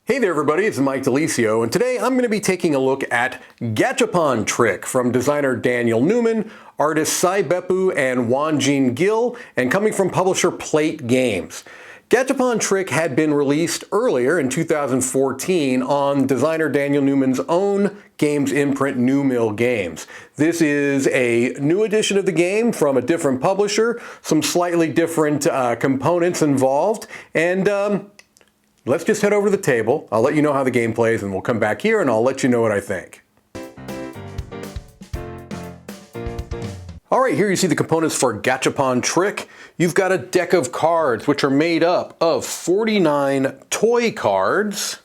Hey there everybody, it's Mike DiLisio, and today I'm going to be taking a look at Gachapon Trick from designer Daniel Newman, artists Sai Beppu and Wanjin Gill, and coming from publisher Plate Games. Gachapon Trick had been released earlier in 2014 on designer Daniel Newman's own games imprint New Mill Games. This is a new edition of the game from a different publisher, some slightly different components involved, and let's just head over to the table. I'll let you know how the game plays, and we'll come back here and I'll let you know what I think. All right, here you see the components for Gachapon Trick. You've got a deck of cards which are made up of 49 toy cards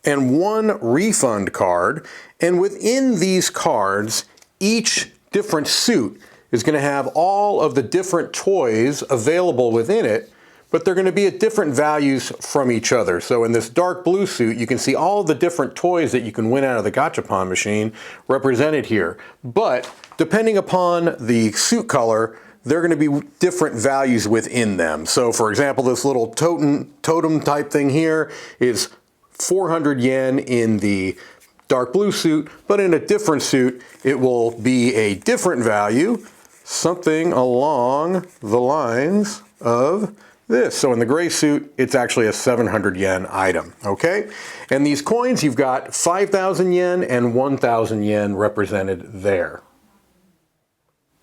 and one refund card. And within these cards, each different suit is going to have all of the different toys available within it, but they're going to be at different values from each other. So in this dark blue suit, you can see all the different toys that you can win out of the Gachapon machine represented here. But depending upon the suit color, there are going to be different values within them. So for example, this little totem type thing here is 400 yen in the dark blue suit, but in a different suit, it will be a different value, something along the lines of this. So in the gray suit, it's actually a 700 yen item, okay? And these coins, you've got 5,000 yen and 1,000 yen represented there.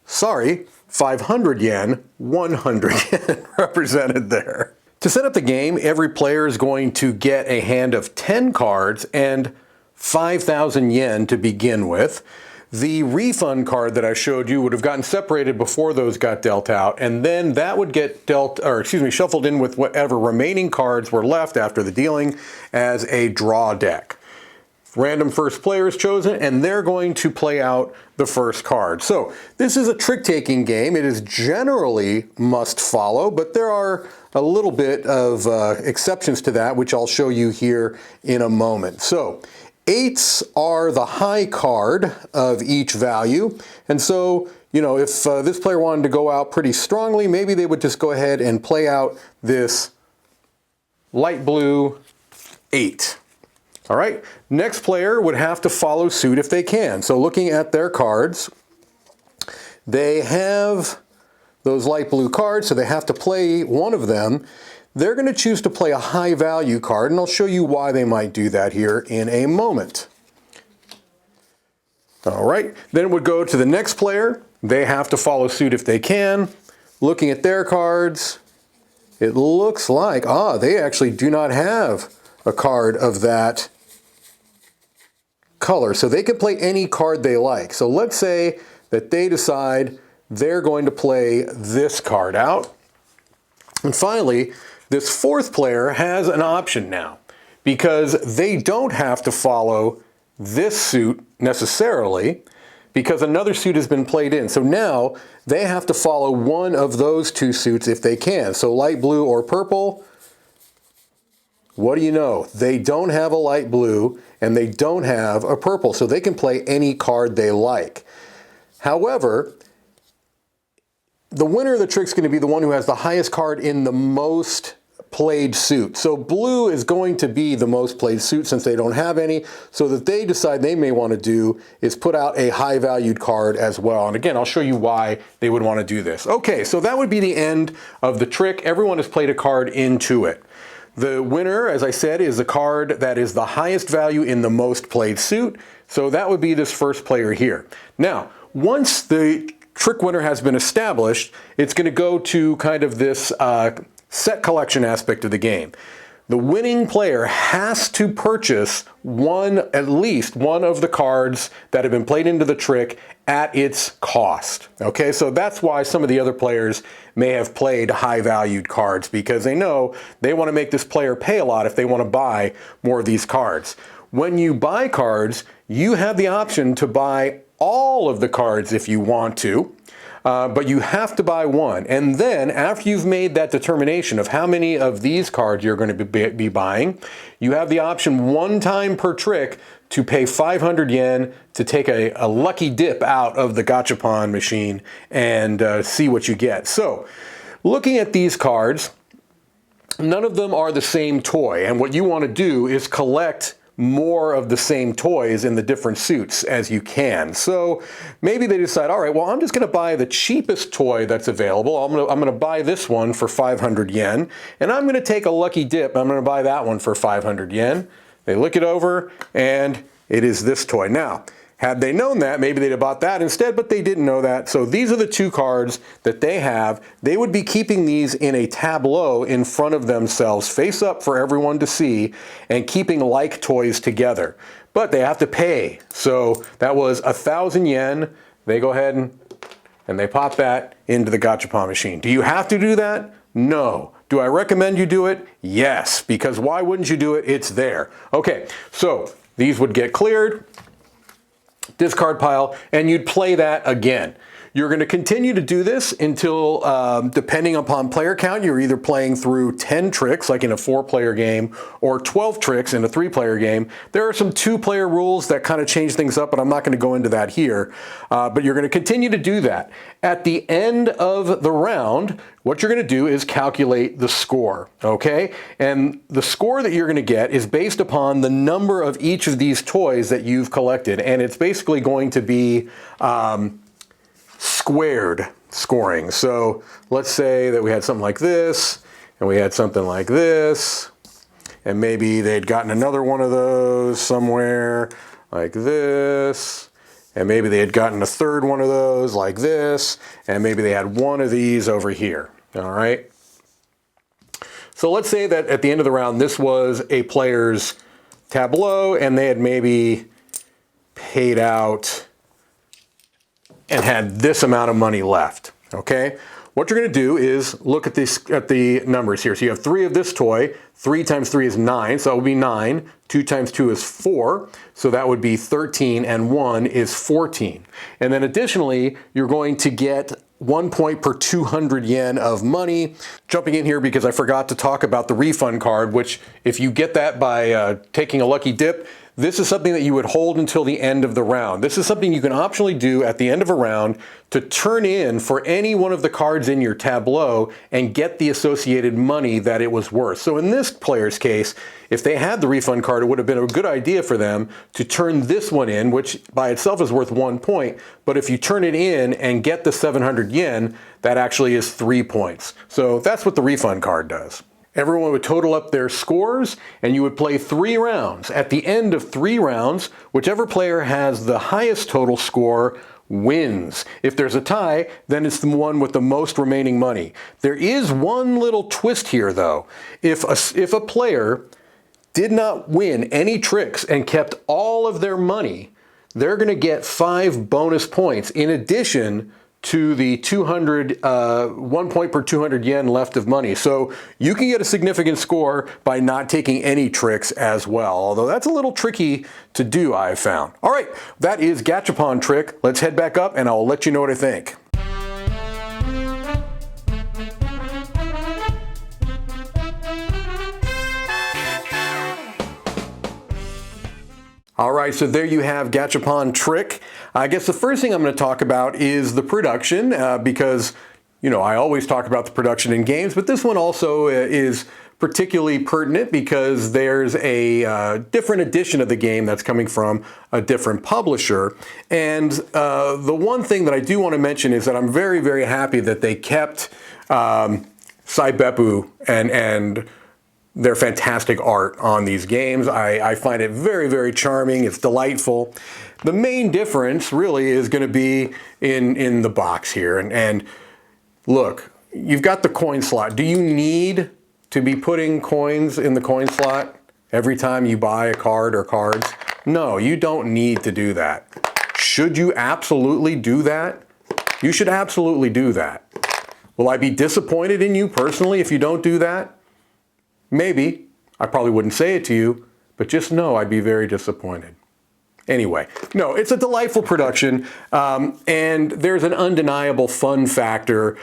Sorry, 500 yen, 100 yen represented there. To set up the game, every player is going to get a hand of 10 cards and 5,000 yen to begin with. The refund card that I showed you would have gotten separated before those got dealt out, and then that would get shuffled in with whatever remaining cards were left after the dealing as a draw deck. Random first player is chosen, and they're going to play out the first card. So this is a trick-taking game. It is generally must follow, but there are a little bit of exceptions to that, which I'll show you here in a moment. So 8s are the high card of each value, and so, you know, if this player wanted to go out pretty strongly, maybe they would just go ahead and play out this light blue 8. All right, next player would have to follow suit if they can. So looking at their cards, they have those light blue cards, so they have to play one of them. They're going to choose to play a high value card, and I'll show you why they might do that here in a moment. All right, then it would go to the next player. They have to follow suit if they can. Looking at their cards, it looks like, they actually do not have a card of that color, so they can play any card they like. So let's say that they decide they're going to play this card out. And finally, this fourth player has an option now, because they don't have to follow this suit necessarily, because another suit has been played in. So now they have to follow one of those two suits if they can. So light blue or purple, what do you know? They don't have a light blue and they don't have a purple, so they can play any card they like. However, the winner of the trick is going to be the one who has the highest card in the most played suit. So blue is going to be the most played suit since they don't have any, so that they decide they may want to do is put out a high valued card as well. And again, I'll show you why they would want to do this. Okay, so that would be the end of the trick. Everyone has played a card into it. The winner, as I said, is the card that is the highest value in the most played suit. So that would be this first player here. Now, once the trick winner has been established, it's going to go to kind of this set collection aspect of the game. The winning player has to purchase at least one of the cards that have been played into the trick at its cost. Okay, so that's why some of the other players may have played high valued cards, because they know they want to make this player pay a lot if they want to buy more of these cards. When you buy cards, you have the option to buy all of the cards if you want to. But you have to buy one. And then after you've made that determination of how many of these cards you're going to be buying, you have the option one time per trick to pay 500 yen to take a lucky dip out of the Gachapon machine and see what you get. So looking at these cards, none of them are the same toy. And what you want to do is collect more of the same toys in the different suits as you can. So maybe they decide, all right, well, I'm just going to buy the cheapest toy that's available. I'm going to buy this one for 500 yen, and I'm going to take a lucky dip. I'm going to buy that one for 500 yen. They look it over, and it is this toy. Now, had they known that, maybe they'd have bought that instead, but they didn't know that. So these are the two cards that they have. They would be keeping these in a tableau in front of themselves, face up for everyone to see, and keeping like toys together. But they have to pay. So that was 1,000 yen. They go ahead and they pop that into the Gachapon machine. Do you have to do that? No. Do I recommend you do it? Yes, because why wouldn't you do it? It's there. Okay, so these would get cleared, discard pile, and you'd play that again. You're going to continue to do this until, depending upon player count, you're either playing through 10 tricks, like in a 4-player game, or 12 tricks in a 3-player game. There are some 2-player rules that kind of change things up, but I'm not going to go into that here. But you're going to continue to do that. At the end of the round, what you're going to do is calculate the score, okay? And the score that you're going to get is based upon the number of each of these toys that you've collected, and it's basically going to be squared scoring. So let's say that we had something like this, and we had something like this, and maybe they'd gotten another one of those somewhere like this, and maybe they had gotten a third one of those like this, and maybe they had one of these over here. All right. So let's say that at the end of the round, this was a player's tableau, and they had maybe paid out and had this amount of money left, okay? What you're gonna do is look at the numbers here. So you have 3 of this toy, 3 times 3 is 9, so that would be 9. 2 times 2 is 4, so that would be 13, and 1 is 14. And then additionally, you're going to get 1 point per 200 yen of money. Jumping in here because I forgot to talk about the refund card, which if you get that by taking a lucky dip, this is something that you would hold until the end of the round. This is something you can optionally do at the end of a round to turn in for any one of the cards in your tableau and get the associated money that it was worth. So in this player's case, if they had the refund card, it would have been a good idea for them to turn this one in, which by itself is worth 1 point. But if you turn it in and get the 700 yen, that actually is 3 points. So that's what the refund card does. Everyone would total up their scores, and you would play 3 rounds. At the end of 3 rounds, whichever player has the highest total score wins. If there's a tie, then it's the one with the most remaining money. There is one little twist here, though. If a player did not win any tricks and kept all of their money, they're going to get 5 bonus points in addition to the 1 point per 200 yen left of money. So you can get a significant score by not taking any tricks as well, although that's a little tricky to do, I've found. All right, that is Gachapon Trick. Let's head back up and I'll let you know what I think. All right, so there you have Gachapon Trick. I guess the first thing I'm going to talk about is the production, because, you know, I always talk about the production in games, but this one also is particularly pertinent because there's a different edition of the game that's coming from a different publisher. And the one thing that I do want to mention is that I'm very, very happy that they kept Saibepu and their fantastic art on these games. I find it very, very charming. It's delightful. The main difference really is going to be in the box here. And look, you've got the coin slot. Do you need to be putting coins in the coin slot every time you buy a card or cards? No, you don't need to do that. Should you absolutely do that? You should absolutely do that. Will I be disappointed in you personally if you don't do that? Maybe. I probably wouldn't say it to you, but just know I'd be very disappointed. Anyway, no, it's a delightful production, and there's an undeniable fun factor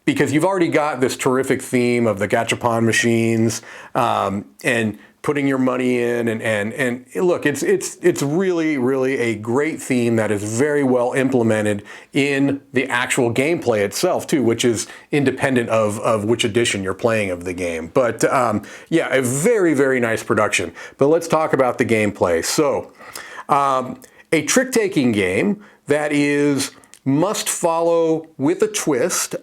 because you've already got this terrific theme of the Gachapon machines, and putting your money in, and look, it's really a great theme that is very well implemented in the actual gameplay itself too, which is independent of which edition you're playing of the game. But yeah, a very nice production. But let's talk about the gameplay. So a trick-taking game that is must follow with a twist,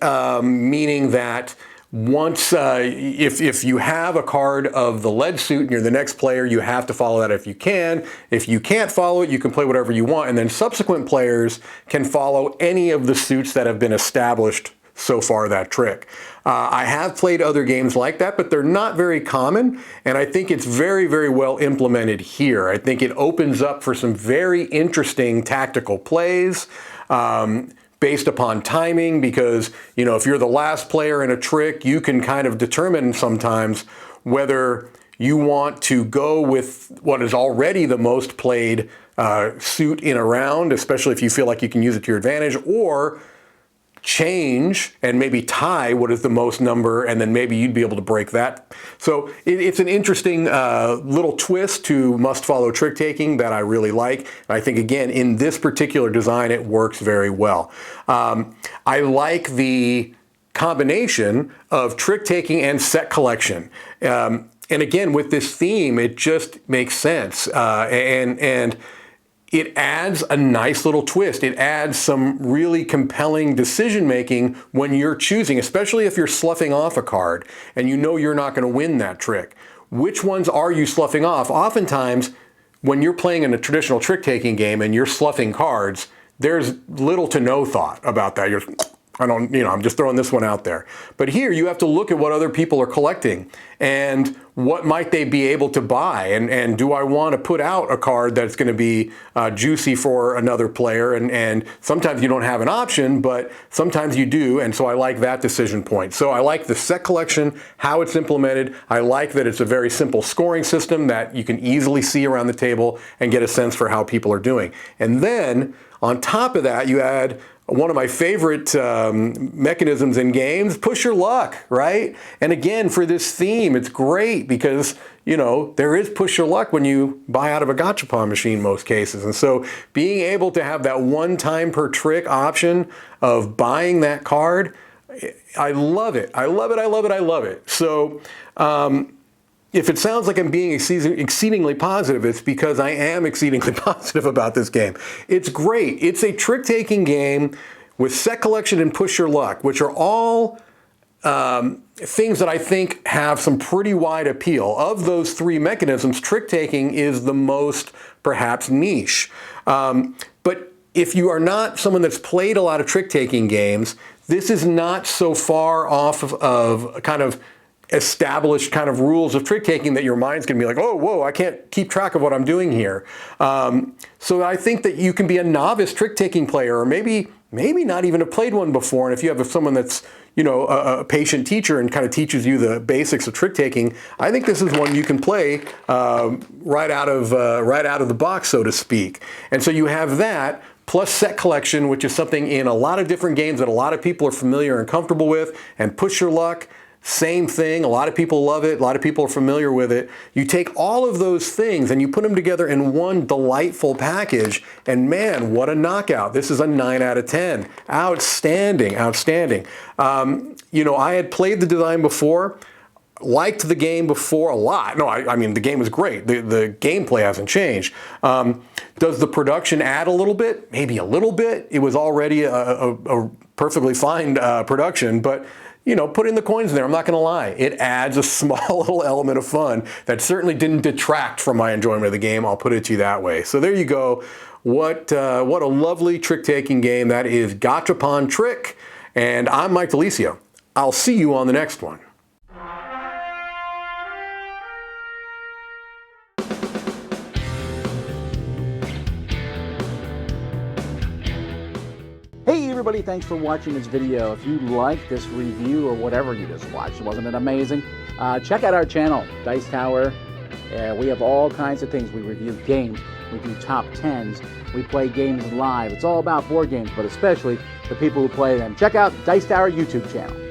meaning that once, if you have a card of the lead suit and you're the next player, you have to follow that if you can. If you can't follow it, you can play whatever you want, and then subsequent players can follow any of the suits that have been established so far that trick. I have played other games like that, but they're not very common, and I think it's very well implemented here. I think it opens up for some very interesting tactical plays, based upon timing, because, you know, if you're the last player in a trick, you can kind of determine sometimes whether you want to go with what is already the most played suit in a round, especially if you feel like you can use it to your advantage, or change and maybe tie what is the most number, and then maybe you'd be able to break that. So it's an interesting little twist to must-follow trick-taking that I really like. And I think, again, in this particular design, it works very well. I like the combination of trick-taking and set collection. And again, with this theme, it just makes sense. And it adds a nice little twist. It adds some really compelling decision-making when you're choosing, especially if you're sloughing off a card and you know you're not going to win that trick. Which ones are you sloughing off? Oftentimes, when you're playing in a traditional trick-taking game and you're sloughing cards, there's little to no thought about that. I'm just throwing this one out there. But here you have to look at what other people are collecting and what might they be able to buy, and do I want to put out a card that's going to be juicy for another player, and sometimes you don't have an option, but sometimes you do, and so I like that decision point. So I like the set collection, how it's implemented. I like that it's a very simple scoring system that you can easily see around the table and get a sense for how people are doing. And then on top of that, you add one of my favorite mechanisms in games, push your luck, right? And again, for this theme, it's great because, you know, there is push your luck when you buy out of a Gachapon machine most cases. And so being able to have that one time per trick option of buying that card, I love it. I love it. So, if it sounds like I'm being exceedingly positive, it's because I am exceedingly positive about this game. It's great. It's a trick-taking game with set collection and push your luck, which are all things that I think have some pretty wide appeal. Of those three mechanisms, trick-taking is the most, perhaps, niche. But if you are not someone that's played a lot of trick-taking games, this is not so far off of kind of established kind of rules of trick-taking that your mind's going to be like, oh, whoa, I can't keep track of what I'm doing here. So I think that you can be a novice trick-taking player, or maybe not even have played one before, and if you have someone that's, you know, a patient teacher and kind of teaches you the basics of trick-taking, I think this is one you can play right out of the box, so to speak. And so you have that, plus set collection, which is something in a lot of different games that a lot of people are familiar and comfortable with, and push your luck. Same thing. A lot of people love it. A lot of people are familiar with it. You take all of those things and you put them together in one delightful package, and man, what a knockout. This is a 9 out of 10. Outstanding, outstanding. You know, I had played the design before, liked the game before a lot. No, I mean, the game was great. The gameplay hasn't changed. Does the production add a little bit? Maybe a little bit. It was already a perfectly fine production, but you know, put in the coins in there. I'm not going to lie. It adds a small little element of fun that certainly didn't detract from my enjoyment of the game. I'll put it to you that way. So there you go. What a lovely trick-taking game that is Gachapon Trick. And I'm Mike DiLisio. I'll see you on the next one. Hey everybody, thanks for watching this video. If you like this review or whatever you just watched, wasn't it amazing? Check out our channel, Dice Tower. We have all kinds of things. We review games, we do top 10s, we play games live. It's all about board games, but especially the people who play them. Check out Dice Tower YouTube channel.